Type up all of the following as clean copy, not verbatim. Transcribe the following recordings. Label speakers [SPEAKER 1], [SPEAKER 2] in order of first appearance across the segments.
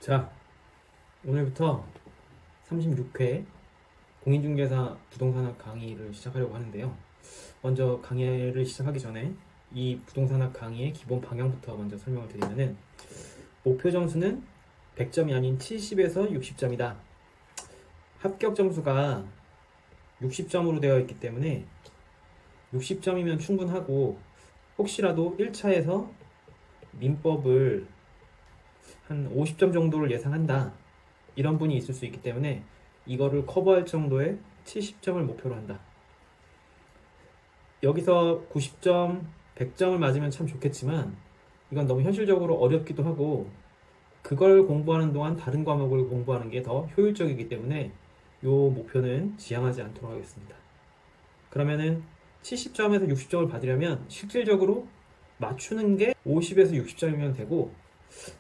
[SPEAKER 1] 자, 오늘부터 36회 공인중개사 부동산학 강의를 시작하려고 하는데요. 먼저 강의를 시작하기 전에 이 부동산학 강의의 기본 방향부터 먼저 설명을 드리면은, 목표 점수는 100점이 아닌 70에서 60점이다. 합격 점수가 60점으로 되어 있기 때문에 60점이면 충분하고, 혹시라도 1차에서 민법을 한 50점 정도를 예상한다, 이런 분이 있을 수 있기 때문에 이거를 커버할 정도의 70점을 목표로 한다. 여기서 90점, 100점을 맞으면 참 좋겠지만 이건 너무 현실적으로 어렵기도 하고, 그걸 공부하는 동안 다른 과목을 공부하는 게 더 효율적이기 때문에 이 목표는 지향하지 않도록 하겠습니다. 그러면은 70점에서 60점을 받으려면 실질적으로 맞추는 게 50에서 60점이면 되고,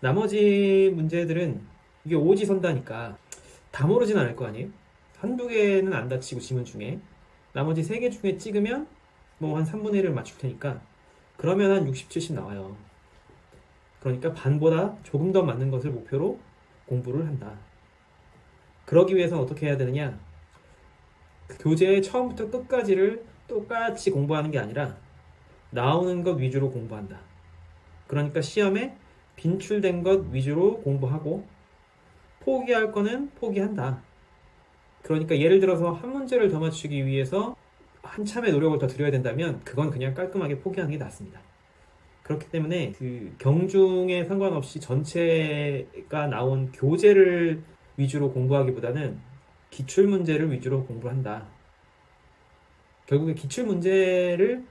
[SPEAKER 1] 나머지 문제들은 이게 오지선다니까 다 모르진 않을 거 아니에요? 한두 개는 안 다치고 지문 중에 나머지 세 개 중에 찍으면 뭐 한 3분의 1을 맞출 테니까, 그러면 한 60, 70 나와요. 그러니까 반보다 조금 더 맞는 것을 목표로 공부를 한다. 그러기 위해서는 어떻게 해야 되느냐? 그 교재의 처음부터 끝까지를 똑같이 공부하는 게 아니라 나오는 것 위주로 공부한다. 그러니까 시험에 빈출된 것 위주로 공부하고 포기할 거는 포기한다. 그러니까 예를 들어서 한 문제를 더 맞추기 위해서 한참의 노력을 더 들여야 된다면 그건 그냥 깔끔하게 포기하는 게 낫습니다. 그렇기 때문에 그 경중에 상관없이 전체가 나온 교재를 위주로 공부하기보다는 기출 문제를 위주로 공부한다. 결국에 기출 문제를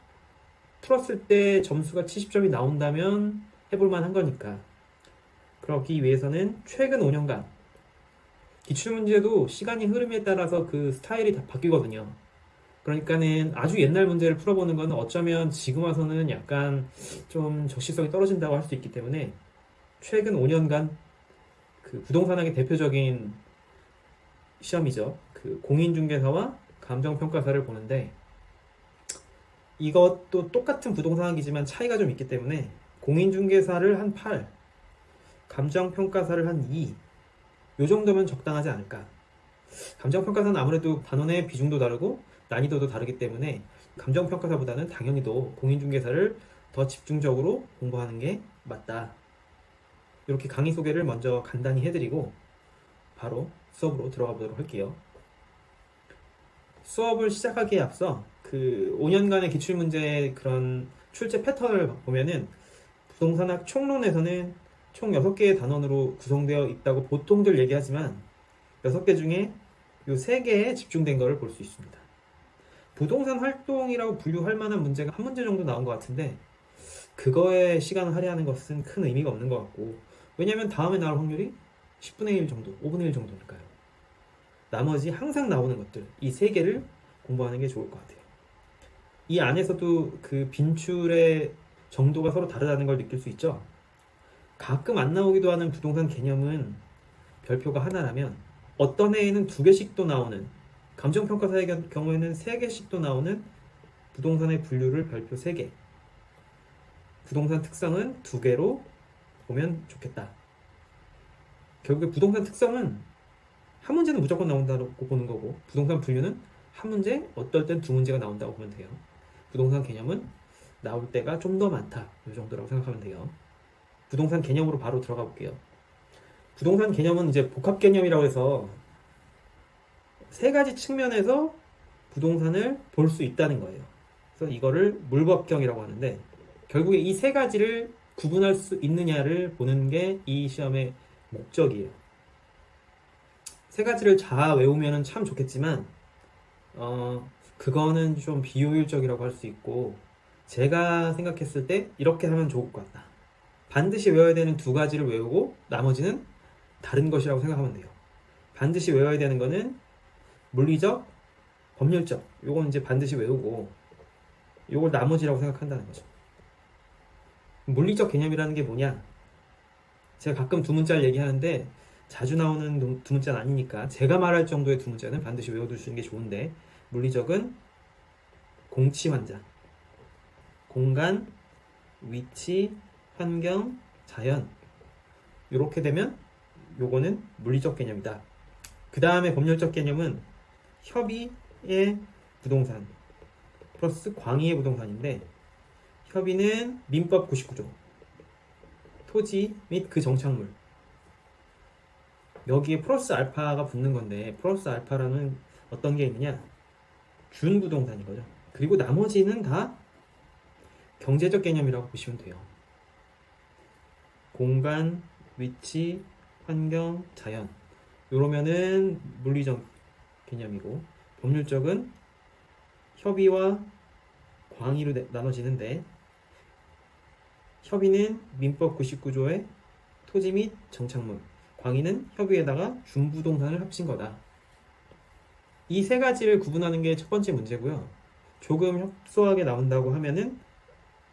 [SPEAKER 1] 풀었을 때 점수가 70점이 나온다면 해볼 만한 거니까. 그러기 위해서는 최근 5년간 기출문제도 시간이 흐름에 따라서 그 스타일이 다 바뀌거든요. 그러니까는 아주 옛날 문제를 풀어보는 거는 어쩌면 지금 와서는 약간 좀 적시성이 떨어진다고 할 수 있기 때문에, 최근 5년간 그 부동산학의 대표적인 시험이죠. 그 공인중개사와 감정평가사를 보는데, 이것도 똑같은 부동산학이지만 차이가 좀 있기 때문에 공인중개사를 한 8, 감정평가사를 한 2, 요 정도면 적당하지 않을까. 감정평가사는 아무래도 단원의 비중도 다르고 난이도도 다르기 때문에 감정평가사보다는 당연히도 공인중개사를 더 집중적으로 공부하는 게 맞다. 이렇게 강의 소개를 먼저 간단히 해드리고 바로 수업으로 들어가 보도록 할게요. 수업을 시작하기에 앞서 그 5년간의 기출문제의 그런 출제 패턴을 보면은, 부동산학 총론에서는 총 6개의 단원으로 구성되어 있다고 보통들 얘기하지만 6개 중에 요 3개에 집중된 거를 볼 수 있습니다. 부동산 활동이라고 분류할 만한 문제가 한 문제 정도 나온 것 같은데, 그거에 시간을 할애하는 것은 큰 의미가 없는 것 같고, 왜냐면 다음에 나올 확률이 10분의 1 정도, 5분의 1 정도니까요. 나머지 항상 나오는 것들, 이 3개를 공부하는 게 좋을 것 같아요. 이 안에서도 그 빈출의 정도가 서로 다르다는 걸 느낄 수 있죠. 가끔 안 나오기도 하는 부동산 개념은 별표가 하나라면, 어떤 해에는 2개씩도 나오는, 감정평가사의 경우에는 3개씩도 나오는 부동산의 분류를 별표 3개, 부동산 특성은 2개로 보면 좋겠다. 결국에 부동산 특성은 한 문제는 무조건 나온다고 보는 거고, 부동산 분류는 한 문제, 어떨 땐 2문제가 나온다고 보면 돼요. 부동산 개념은 나올 때가 좀 더 많다, 이 정도라고 생각하면 돼요. 부동산 개념으로 바로 들어가 볼게요. 부동산 개념은 이제 복합 개념이라고 해서 3가지 측면에서 부동산을 볼 수 있다는 거예요. 그래서 이거를 물법경이라고 하는데, 결국에 이 3가지를 구분할 수 있느냐를 보는 게 이 시험의 목적이에요. 3가지를 다 외우면 참 좋겠지만 그거는 좀 비효율적이라고 할 수 있고, 제가 생각했을 때 이렇게 하면 좋을 것 같다. 반드시 외워야 되는 2가지를 외우고 나머지는 다른 것이라고 생각하면 돼요. 반드시 외워야 되는 거는 물리적, 법률적, 요건 이제 반드시 외우고, 요걸 나머지라고 생각한다는 거죠. 물리적 개념이라는 게 뭐냐? 제가 가끔 2문자를 얘기하는데 자주 나오는 2문자는 아니니까 제가 말할 정도의 2문자는 반드시 외워두시는 게 좋은데, 물리적은 공치 환자, 공간, 위치, 환경, 자연, 이렇게 되면 요거는 물리적 개념이다. 그 다음에 법률적 개념은 협의의 부동산 플러스 광의의 부동산인데, 협의는 민법 99조 토지 및 그 정착물, 여기에 플러스 알파가 붙는 건데, 플러스 알파라는 어떤 게 있느냐, 준부동산인 거죠. 그리고 나머지는 다 경제적 개념이라고 보시면 돼요. 공간, 위치, 환경, 자연, 요러면은 물리적 개념이고, 법률적은 협의와 광의로 나눠지는데, 협의는 민법 99조의 토지 및 정착물, 광의는 협의에다가 준부동산을 합친 거다. 이 세 가지를 구분하는 게 첫 번째 문제고요. 조금 협소하게 나온다고 하면은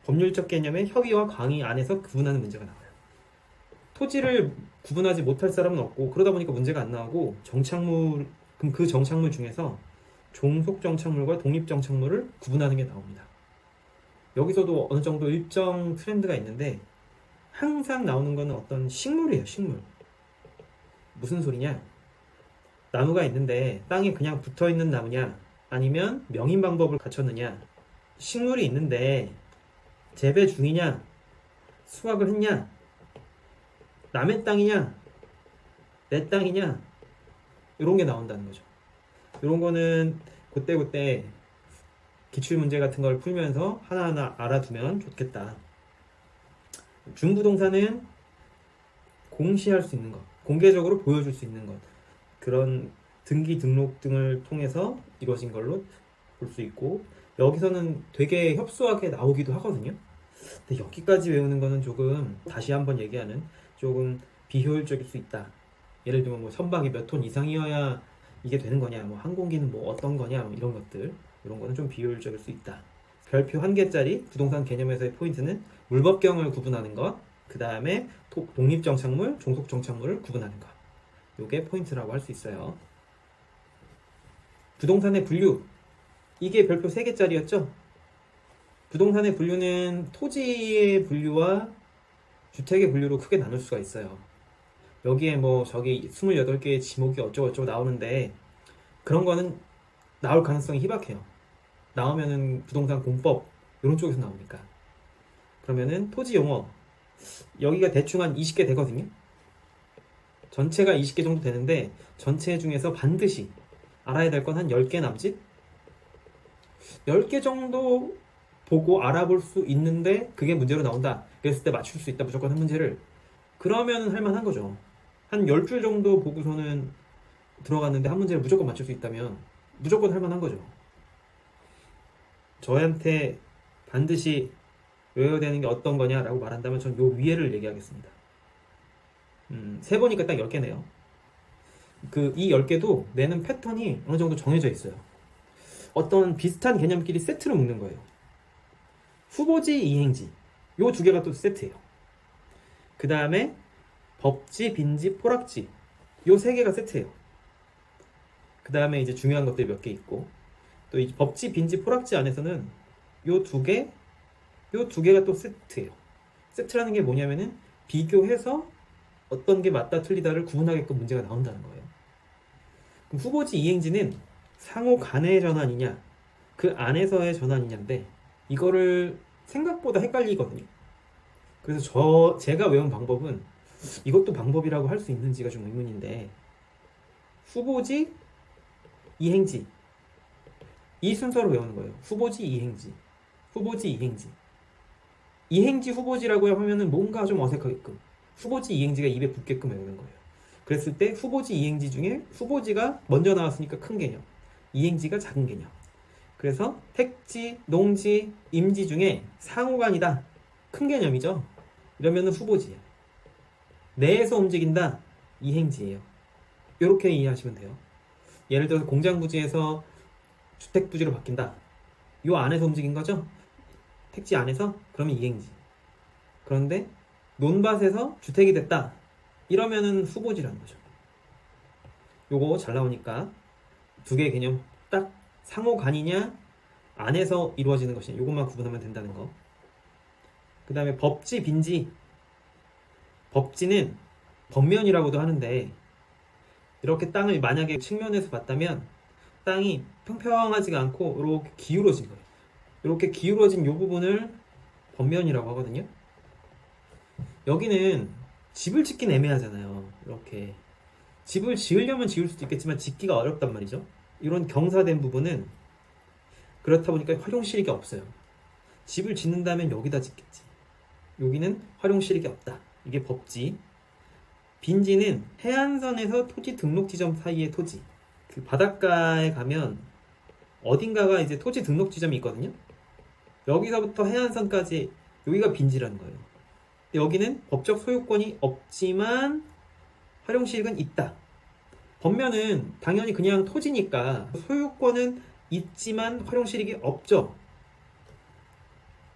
[SPEAKER 1] 법률적 개념의 협의와 광의 안에서 구분하는 문제가 나와요. 토지를 구분하지 못할 사람은 없고, 그러다 보니까 문제가 안 나오고, 정착물, 그럼 그 정착물 중에서 종속 정착물과 독립 정착물을 구분하는 게 나옵니다. 여기서도 어느 정도 일정 트렌드가 있는데, 항상 나오는 거는 어떤 식물이에요. 식물. 무슨 소리냐? 나무가 있는데 땅에 그냥 붙어있는 나무냐, 아니면 명인 방법을 갖췄느냐, 식물이 있는데 재배 중이냐, 수확을 했냐, 남의 땅이냐, 내 땅이냐, 이런 게 나온다는 거죠. 이런 거는 그때그때 기출문제 같은 걸 풀면서 하나하나 알아두면 좋겠다. 준부동산은 공시할 수 있는 것, 공개적으로 보여줄 수 있는 것, 그런 등기 등록 등을 통해서 이루어진 걸로 볼 수 있고, 여기서는 되게 협소하게 나오기도 하거든요. 근데 여기까지 외우는 거는 조금, 다시 한번 얘기하는, 조금 비효율적일 수 있다. 예를 들면 뭐 선박이 몇 톤 이상이어야 이게 되는 거냐, 뭐 항공기는 뭐 어떤 거냐, 뭐 이런 것들, 이런 거는 좀 비효율적일 수 있다. 별표 1개짜리 부동산 개념에서의 포인트는 물법경을 구분하는 것, 그 다음에 독립정착물, 종속정착물을 구분하는 것, 요게 포인트라고 할 수 있어요. 부동산의 분류, 이게 별표 3개짜리였죠? 부동산의 분류는 토지의 분류와 주택의 분류로 크게 나눌 수가 있어요. 여기에 뭐 저기 28개의 지목이 어쩌고저쩌고 나오는데, 그런 거는 나올 가능성이 희박해요. 나오면은 부동산 공법 이런 쪽에서 나오니까. 그러면은 토지 용어, 여기가 대충 한 20개 되거든요. 전체가 20개 정도 되는데, 전체 중에서 반드시 알아야 될 건 한 10개 남짓? 10개 정도 보고 알아볼 수 있는데 그게 문제로 나온다, 그랬을 때 맞출 수 있다, 무조건 한 문제를. 그러면 할만한 거죠. 한 10줄 정도 보고서는 들어갔는데 한 문제를 무조건 맞출 수 있다면 무조건 할만한 거죠. 저한테 반드시 외워야 되는 게 어떤 거냐라고 말한다면 전 요 위에를 얘기하겠습니다. 세보니까 딱 10개네요. 이 10개도 내는 패턴이 어느 정도 정해져 있어요. 어떤 비슷한 개념끼리 세트로 묶는 거예요. 후보지, 이행지, 요 두 개가 또 세트예요. 그 다음에 법지, 빈지, 포락지, 요 세 개가 세트예요. 그 다음에 이제 중요한 것들이 몇 개 있고, 또 이 법지, 빈지, 포락지 안에서는 요 두 개가 또 세트예요. 세트라는 게 뭐냐면은 비교해서 어떤 게 맞다 틀리다를 구분하게끔 문제가 나온다는 거예요. 그럼 후보지, 이행지는 상호 간의 전환이냐, 그 안에서의 전환이냐인데, 이거를 생각보다 헷갈리거든요. 그래서 제가 외운 방법은, 이것도 방법이라고 할 수 있는지가 좀 의문인데, 후보지, 이행지, 이 순서로 외우는 거예요. 후보지, 이행지, 후보지, 이행지. 이행지, 후보지라고 하면은 뭔가 좀 어색하게끔, 후보지, 이행지가 입에 붙게끔 외우는 거예요. 그랬을 때 후보지, 이행지 중에 후보지가 먼저 나왔으니까 큰 개념, 이행지가 작은 개념. 그래서 택지, 농지, 임지 중에 상호간이다, 큰 개념이죠. 이러면은 후보지예요. 내에서 움직인다, 이행지예요. 이렇게 이해하시면 돼요. 예를 들어서 공장부지에서 주택부지로 바뀐다, 요 안에서 움직인 거죠. 택지 안에서, 그러면 이행지. 그런데 논밭에서 주택이 됐다, 이러면은 후보지라는 거죠. 요거 잘 나오니까 두 개의 개념 딱, 상호간이냐 안에서 이루어지는 것이냐, 요것만 구분하면 된다는 거. 그 다음에 법지, 빈지. 법지는 번면이라고도 하는데, 이렇게 땅을 만약에 측면에서 봤다면 땅이 평평하지가 않고 이렇게 기울어진 거예요. 이렇게 기울어진 이 부분을 번면이라고 하거든요. 여기는 집을 짓긴 애매하잖아요. 이렇게 집을 지으려면 지을 수도 있겠지만 짓기가 어렵단 말이죠. 이런 경사된 부분은 그렇다 보니까 활용실익이 없어요. 집을 짓는다면 여기다 짓겠지. 여기는 활용실익이 없다. 이게 법지. 빈지는 해안선에서 토지 등록 지점 사이의 토지. 그 바닷가에 가면 어딘가가 이제 토지 등록 지점이 있거든요. 여기서부터 해안선까지 여기가 빈지라는 거예요. 여기는 법적 소유권이 없지만 활용실익은 있다. 번면은 당연히 그냥 토지니까 소유권은 있지만 활용실익이 없죠.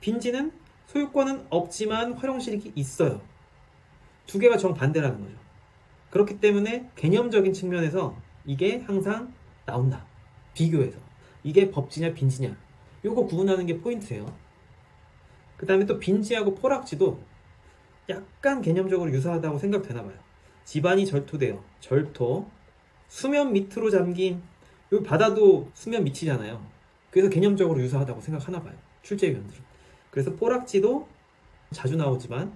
[SPEAKER 1] 빈지는 소유권은 없지만 활용실익이 있어요. 두 개가 정반대라는 거죠. 그렇기 때문에 개념적인 측면에서 이게 항상 나온다. 비교해서. 이게 법지냐 빈지냐. 요거 구분하는 게 포인트예요. 그 다음에 또 빈지하고 포락지도 약간 개념적으로 유사하다고 생각되나 봐요. 집안이 절토돼요. 절토. 수면 밑으로 잠긴, 요 바다도 수면 밑이잖아요. 그래서 개념적으로 유사하다고 생각하나 봐요. 출제위원들은. 그래서 포락지도 자주 나오지만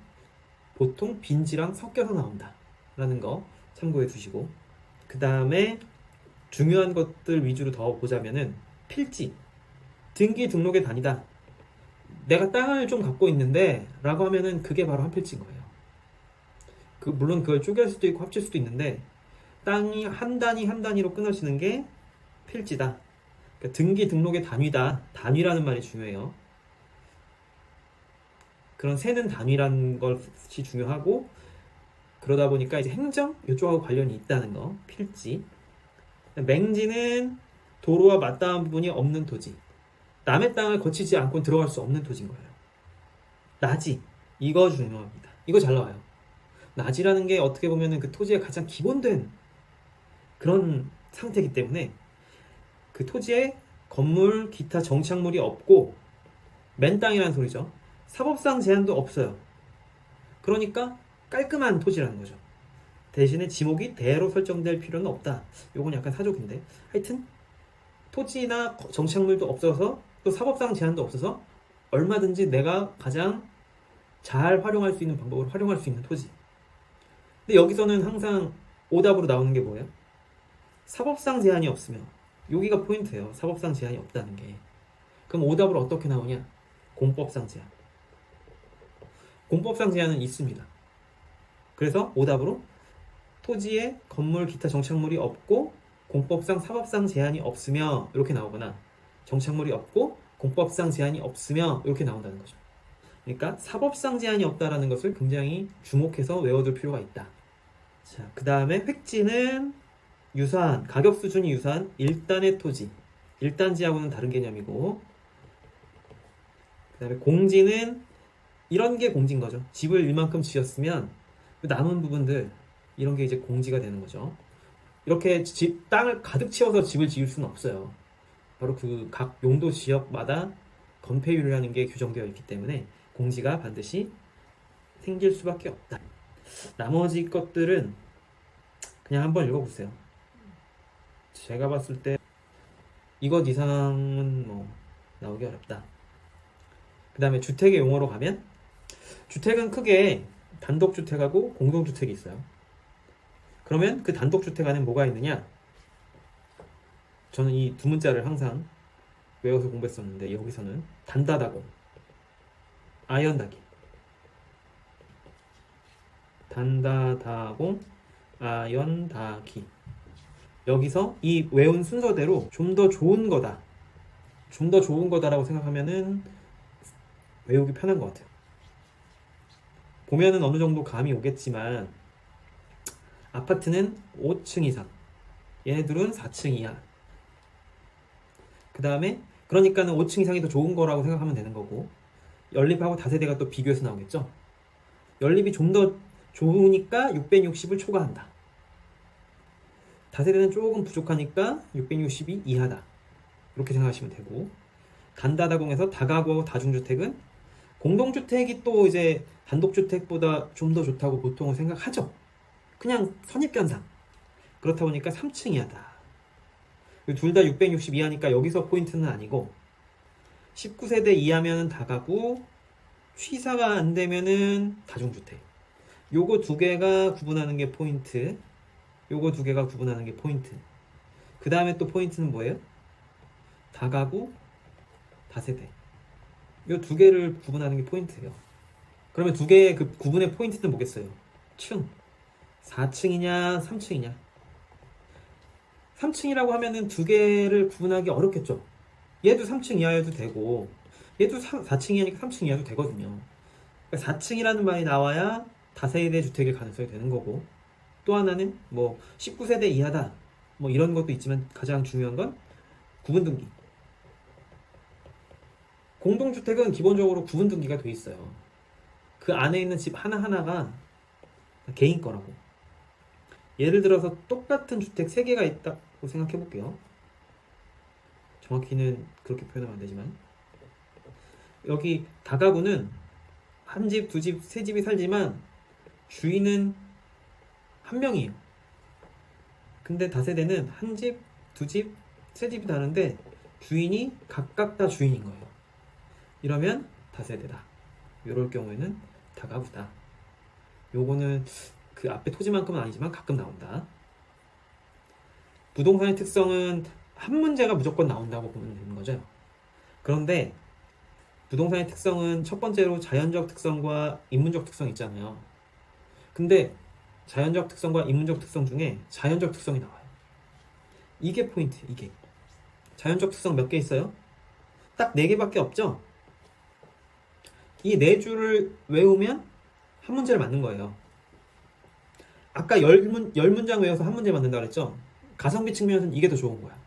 [SPEAKER 1] 보통 빈지랑 섞여서 나온다 라는 거 참고해 두시고, 그 다음에 중요한 것들 위주로 더 보자면은 필지, 등기 등록의 단위다. 내가 땅을 좀 갖고 있는데 라고 하면은 그게 바로 한 필지인 거예요. 물론 그걸 쪼갤 수도 있고 합칠 수도 있는데 땅이 한 단위 한 단위로 끊어지는 게 필지다. 그러니까 등기 등록의 단위다. 단위라는 말이 중요해요. 그런 세는 단위라는 것이 중요하고, 그러다 보니까 이제 행정 이쪽하고 관련이 있다는 거. 필지. 맹지는 도로와 맞닿은 부분이 없는 토지. 남의 땅을 거치지 않고 들어갈 수 없는 토지인 거예요. 나지. 이거 중요합니다. 이거 잘 나와요. 나지라는 게 어떻게 보면 그 토지의 가장 기본된 그런 상태이기 때문에 그 토지에 건물, 기타 정착물이 없고 맨 땅이라는 소리죠. 사법상 제한도 없어요. 그러니까 깔끔한 토지라는 거죠. 대신에 지목이 대로 설정될 필요는 없다. 요건 약간 사족인데, 하여튼 토지나 정착물도 없어서 또 사법상 제한도 없어서 얼마든지 내가 가장 잘 활용할 수 있는 방법으로 활용할 수 있는 토지. 근데 여기서는 항상 오답으로 나오는 게 뭐예요? 사법상 제한이 없으면. 여기가 포인트예요. 사법상 제한이 없다는 게. 그럼 오답으로 어떻게 나오냐? 공법상 제한. 공법상 제한은 있습니다. 그래서 오답으로 토지에 건물, 기타 정착물이 없고 공법상, 사법상 제한이 없으며 이렇게 나오거나, 정착물이 없고 공법상 제한이 없으며 이렇게 나온다는 거죠. 그러니까 사법상 제한이 없다라는 것을 굉장히 주목해서 외워둘 필요가 있다. 자, 그 다음에 획지는 유사한, 가격 수준이 유사한 1단의 토지. 1단지하고는 다른 개념이고, 그 다음에 공지는 이런 게 공지인 거죠. 집을 이만큼 지었으면 그 남은 부분들, 이런 게 이제 공지가 되는 거죠. 이렇게 땅을 가득 채워서 집을 지을 수는 없어요. 바로 그 각 용도 지역마다 건폐율이라는 게 규정되어 있기 때문에 공지가 반드시 생길 수밖에 없다. 나머지 것들은 그냥 한번 읽어보세요. 제가 봤을 때 이것 이상은 뭐 나오기 어렵다. 그 다음에 주택의 용어로 가면, 주택은 크게 단독주택하고 공동주택이 있어요. 그러면 그 단독주택 안에 뭐가 있느냐? 저는 이 두 문자를 항상 외워서 공부했었는데, 여기서는 단다다공, 아연다기, 단다다공, 아연다기. 여기서 이 외운 순서대로 좀 더 좋은 거다, 좀 더 좋은 거다라고 생각하면은 외우기 편한 것 같아요. 보면은 어느 정도 감이 오겠지만, 아파트는 5층 이상, 얘네들은 4층 이하. 그 다음에 그러니까는 5층 이상이 더 좋은 거라고 생각하면 되는 거고, 연립하고 다세대가 또 비교해서 나오겠죠. 연립이 좀 더 좋으니까 660을 초과한다. 다세대는 조금 부족하니까 660이 이하다. 이렇게 생각하시면 되고, 단다다공에서 다가구 다중주택은 공동주택이 또 이제 단독주택보다 좀 더 좋다고 보통은 생각하죠. 그냥 선입견상. 그렇다 보니까 3층 이하다. 둘 다 660 이하니까 여기서 포인트는 아니고 19세대 이하면 다가구, 취사가 안 되면은 다중주택. 요거 두 개가 구분하는 게 포인트. 요거 두 개가 구분하는 게 포인트. 그 다음에 또 포인트는 뭐예요? 다가구, 다세대. 요 두 개를 구분하는 게 포인트예요. 그러면 두 개의 그 구분의 포인트는 뭐겠어요? 층. 4층이냐, 3층이냐. 3층이라고 하면은 두 개를 구분하기 어렵겠죠. 얘도 3층 이하여도 되고, 얘도 4층 이하니까 3층 이하도 되거든요. 그러니까 4층이라는 말이 나와야 다세대 주택일 가능성이 되는 거고, 또 하나는 뭐 19세대 이하다, 뭐 이런 것도 있지만 가장 중요한 건 구분 등기. 공동주택은 기본적으로 구분 등기가 돼 있어요. 그 안에 있는 집 하나하나가 개인 거라고. 예를 들어서 똑같은 주택 3개가 있다고 생각해 볼게요. 정확히는 그렇게 표현하면 안 되지만, 여기 다가구는 한 집, 두 집, 세 집이 살지만 주인은 한 명이에요. 근데 다세대는 한 집, 두 집, 세 집이 다른데 주인이 각각 다 주인인 거예요. 이러면 다세대다. 이럴 경우에는 다가구다. 요거는 그 앞에 토지만큼은 아니지만 가끔 나온다. 부동산의 특성은 한 문제가 무조건 나온다고 보면 되는 거죠. 그런데 부동산의 특성은 첫 번째로 자연적 특성과 인문적 특성이 있잖아요. 근데 자연적 특성과 인문적 특성 중에 자연적 특성이 나와요. 이게 포인트, 이게. 자연적 특성 몇 개 있어요? 딱 4개밖에 없죠? 이 4줄을 외우면 한 문제를 맞는 거예요. 아까 10문장 외워서 한 문제 맞는다 그랬죠? 가성비 측면에서는 이게 더 좋은 거야.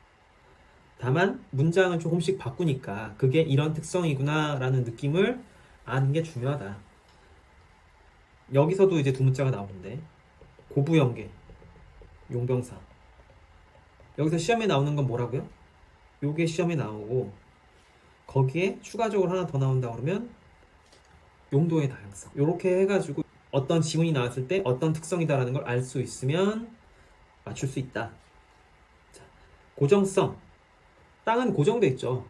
[SPEAKER 1] 다만 문장을 조금씩 바꾸니까 그게 이런 특성이구나 라는 느낌을 아는 게 중요하다. 여기서도 이제 두 문자가 나오는데, 고부연계, 용병사. 여기서 시험에 나오는 건 뭐라고요? 요게 시험에 나오고, 거기에 추가적으로 하나 더 나온다 그러면 용도의 다양성. 요렇게 해가지고 어떤 지문이 나왔을 때 어떤 특성이다라는 걸 알 수 있으면 맞출 수 있다. 자, 고정성. 땅은 고정돼 있죠.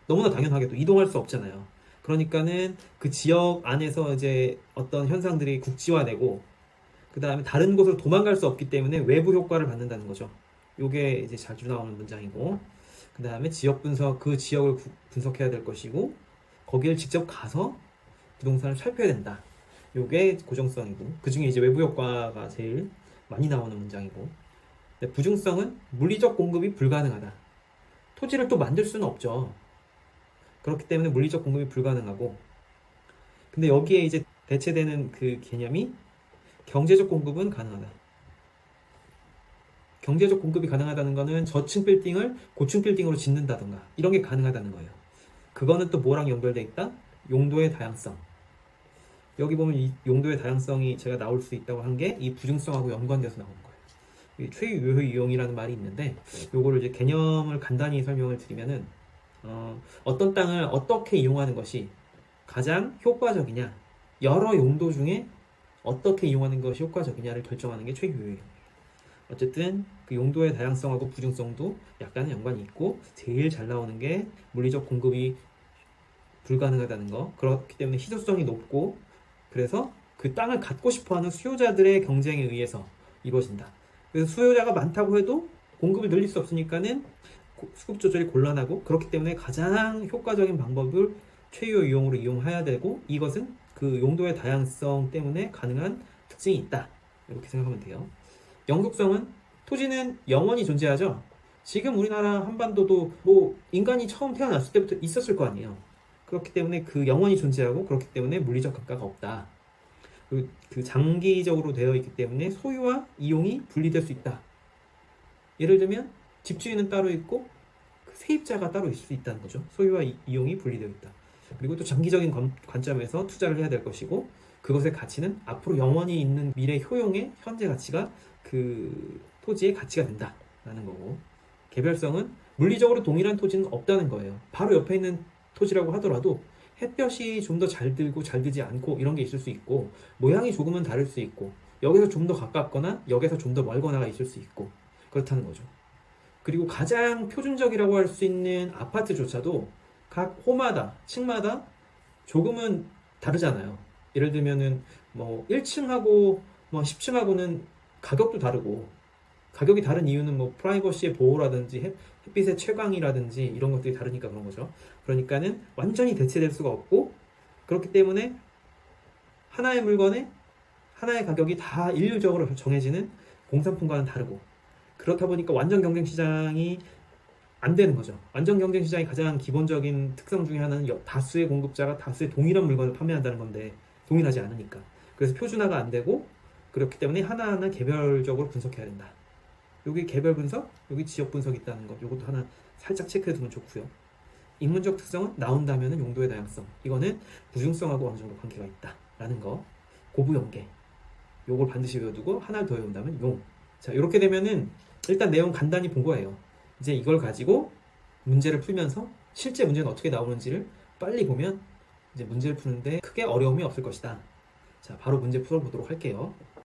[SPEAKER 1] 너무나 당연하게도 이동할 수 없잖아요. 그러니까는 그 지역 안에서 이제 어떤 현상들이 국지화되고, 그 다음에 다른 곳으로 도망갈 수 없기 때문에 외부 효과를 받는다는 거죠. 요게 이제 자주 나오는 문장이고, 그 다음에 지역 분석, 그 지역을 분석해야 될 것이고, 거기를 직접 가서 부동산을 살펴야 된다. 요게 고정성이고, 그 중에 이제 외부 효과가 제일 많이 나오는 문장이고, 부중성은 물리적 공급이 불가능하다. 토지를 또 만들 수는 없죠. 그렇기 때문에 물리적 공급이 불가능하고, 근데 여기에 이제 대체되는 그 개념이 경제적 공급은 가능하다. 경제적 공급이 가능하다는 거는 저층 빌딩을 고층 빌딩으로 짓는다던가 이런 게 가능하다는 거예요. 그거는 또 뭐랑 연결돼 있다? 용도의 다양성. 여기 보면 이 용도의 다양성이 제가 나올 수 있다고 한 게 이 부중성하고 연관돼서 나오는 거예요. 최유효 이용이라는 말이 있는데, 요거를 이제 개념을 간단히 설명을 드리면은, 어떤 땅을 어떻게 이용하는 것이 가장 효과적이냐, 여러 용도 중에 어떻게 이용하는 것이 효과적이냐를 결정하는 게 최유효예요. 어쨌든 그 용도의 다양성하고 부중성도 약간의 연관이 있고, 제일 잘 나오는 게 물리적 공급이 불가능하다는 거. 그렇기 때문에 희소성이 높고, 그래서 그 땅을 갖고 싶어하는 수요자들의 경쟁에 의해서 이루어진다. 그래서 수요자가 많다고 해도 공급을 늘릴 수 없으니까는 수급 조절이 곤란하고, 그렇기 때문에 가장 효과적인 방법을 최유효 이용으로 이용해야 되고, 이것은 그 용도의 다양성 때문에 가능한 특징이 있다. 이렇게 생각하면 돼요. 영속성은 토지는 영원히 존재하죠. 지금 우리나라 한반도도 뭐 인간이 처음 태어났을 때부터 있었을 거 아니에요. 그렇기 때문에 그 영원히 존재하고, 그렇기 때문에 물리적 가가가 없다. 그 장기적으로 되어 있기 때문에 소유와 이용이 분리될 수 있다. 예를 들면 집주인은 따로 있고 그 세입자가 따로 있을 수 있다는 거죠. 소유와 이용이 분리되어 있다. 그리고 또 장기적인 관점에서 투자를 해야 될 것이고, 그것의 가치는 앞으로 영원히 있는 미래 효용의 현재 가치가 그 토지의 가치가 된다라는 거고, 개별성은 물리적으로 동일한 토지는 없다는 거예요. 바로 옆에 있는 토지라고 하더라도 햇볕이 좀 더 잘 들고 잘 들지 않고 이런 게 있을 수 있고, 모양이 조금은 다를 수 있고, 여기서 좀 더 가깝거나 여기서 좀 더 멀거나가 있을 수 있고 그렇다는 거죠. 그리고 가장 표준적이라고 할 수 있는 아파트조차도 각 호마다, 층마다 조금은 다르잖아요. 예를 들면은 뭐 1층하고 뭐 10층하고는 가격도 다르고 가격이 다른 이유는 뭐 프라이버시의 보호라든지 햇빛의 채광이라든지 이런 것들이 다르니까 그런 거죠. 그러니까는 완전히 대체될 수가 없고 그렇기 때문에 하나의 물건에 하나의 가격이 다 일률적으로 정해지는 공산품과는 다르고 그렇다 보니까 완전 경쟁 시장이 안 되는 거죠. 완전 경쟁 시장의 가장 기본적인 특성 중에 하나는 다수의 공급자가 다수의 동일한 물건을 판매한다는 건데 동일하지 않으니까. 그래서 표준화가 안 되고 그렇기 때문에 하나하나 개별적으로 분석해야 된다. 여기 개별 분석, 여기 지역 분석이 있다는 것. 이것도 하나 살짝 체크해 두면 좋고요. 인문적 특성은 나온다면은 용도의 다양성. 이거는 부중성하고 어느 정도 관계가 있다라는 거. 고부연계. 요걸 반드시 외워두고 하나를 더 외운다면 용. 자, 이렇게 되면은 일단 내용 간단히 본 거예요. 이제 이걸 가지고 문제를 풀면서 실제 문제는 어떻게 나오는지를 빨리 보면 이제 문제를 푸는데 크게 어려움이 없을 것이다. 자, 바로 문제 풀어보도록 할게요.